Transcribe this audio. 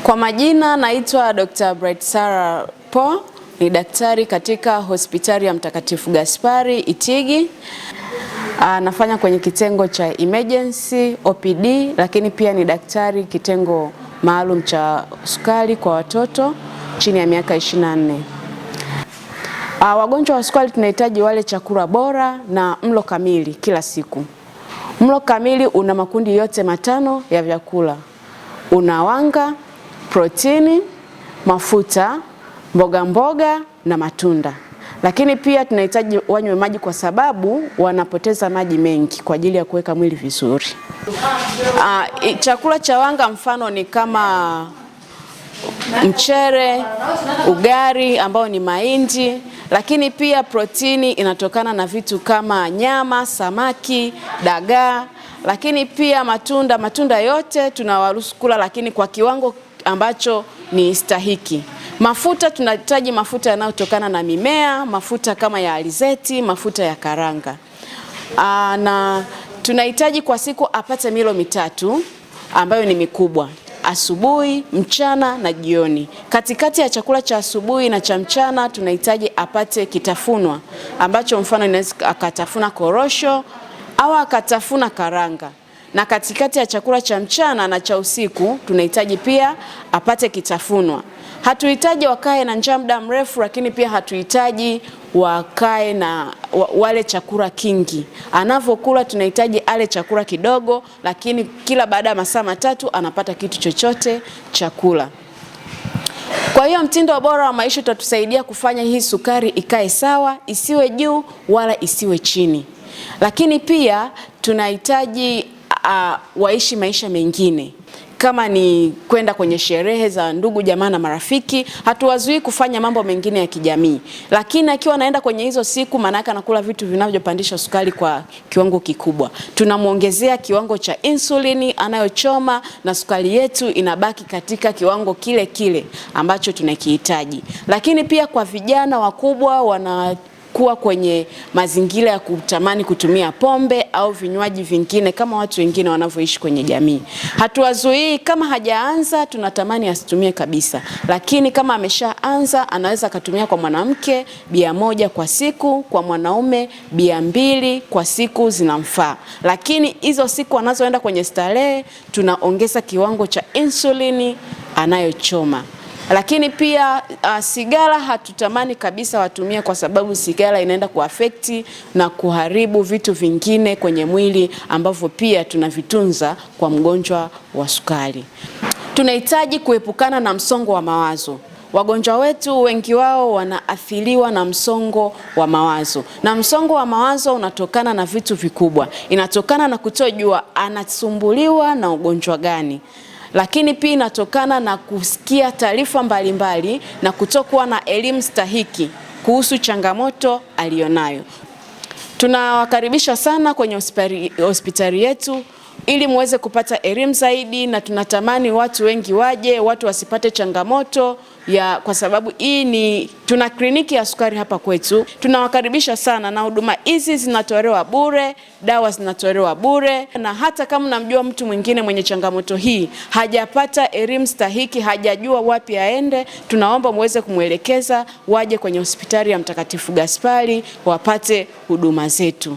Kwa majina naitwa Dr. Bright Sarah Po, ni daktari katika hospitali ya Mtakatifu Gaspari Itigi. Nafanya kwenye kitengo cha emergency OPD, lakini pia ni daktari kitengo maalum cha sukari kwa watoto chini ya miaka 24. Wagonjwa wa sukari tunahitaji wale chakula bora na mlo kamili kila siku. Mlo kamili una makundi yote matano ya vyakula. Una wanga, protini, mafuta, mboga mboga na matunda. Lakini pia tunahitaji wanywe maji kwa sababu wanapoteza maji mengi kwa ajili ya kuweka mwili vizuri. Chakula cha wanga mfano ni kama mchere, ugali ambao ni mahindi, lakini pia protini inatokana na vitu kama nyama, samaki, dagaa, lakini pia matunda yote tunawaruhusu kula, lakini kwa kiwango ambacho ni stahiki. Mafuta tunahitaji mafuta yanayotokana na mimea, mafuta kama ya alizeti, mafuta ya karanga. Na tunahitaji kwa siku apate milo mitatu ambayo ni mikubwa: asubuhi, mchana na jioni. Katikati ya chakula cha asubuhi na cha mchana tunahitaji apate kitafunwa ambacho mfano inaweza akatafuna korosho au akatafuna karanga. Na katikati ya chakula cha mchana na cha usiku tunahitaji pia apate kitafunwa. Hatuhitaji wakae na njaa muda mrefu, lakini pia hatuhitaji wakae na wale chakula kingi. Anavokula tunahitaji ale chakula kidogo, lakini kila baada ya masaa matatu anapata kitu chochote chakula. Kwa hiyo mtindo bora wa maisha utatusaidia kufanya hii sukari ikae sawa, isiwe juu wala isiwe chini. Lakini pia tunahitaji waishi maisha mengine. Kama ni kwenda kwenye sherehe za ndugu jamaa na marafiki, hatuwazuii kufanya mambo mengine ya kijamii. Lakini akiwa anaenda kwenye hizo siku, maana yake anakula vitu vinavyopandisha sukari kwa kiwango kikubwa. Tunamuongezea kiwango cha insulini anayochoma na sukari yetu inabaki katika kiwango kile kile ambacho tunakihitaji. Lakini pia kwa vijana wakubwa kuwa kwenye mazingira ya kutamani kutumia pombe au vinywaji vingine kama watu wengine wanavyoishi kwenye jamii. Hatuwazuii, kama hajaanza tunatamani asitumie kabisa. Lakini kama ameshaanza anaweza akatumia kwa mwanamke bia 1 kwa siku, kwa mwanaume bia 2 kwa siku zinamfaa. Lakini hizo siku anazoenda kwenye starehe tunaongeza kiwango cha insulini anayochoma. Lakini pia sigara hatutamani kabisa watumie, kwa sababu sigara inaenda kuafekti na kuharibu vitu vingine kwenye mwili ambavyo pia tunavitunza kwa mgonjwa wa sukari. Tunahitaji kuepukana na msongo wa mawazo. Wagonjwa wetu wengi wao wanaathiriwa na msongo wa mawazo. Na msongo wa mawazo unatokana na vitu vikubwa. Inatokana na kutojua anasumbuliwa na ugonjwa gani. Lakini pia inatokana na kusikia taarifa mbalimbali na kutokuwa na elimu stahiki kuhusu changamoto alionayo. Tunawakaribisha sana kwenye hospitali yetu ili muweze kupata elimu zaidi, na tunatamani watu wengi waje, watu wasipate changamoto kwa sababu tuna kliniki ya sukari hapa kwetu. Tunawakaribisha sana, na huduma hizi zinatolewa bure, dawa zinatolewa bure, na hata kama unamjua mtu mwingine mwenye changamoto hii hajapata elimu stahiki, hajajua wapi aende, tunaomba muweze kumwelekeza waje kwenye hospitali ya Mtakatifu Gaspari wapate huduma zetu.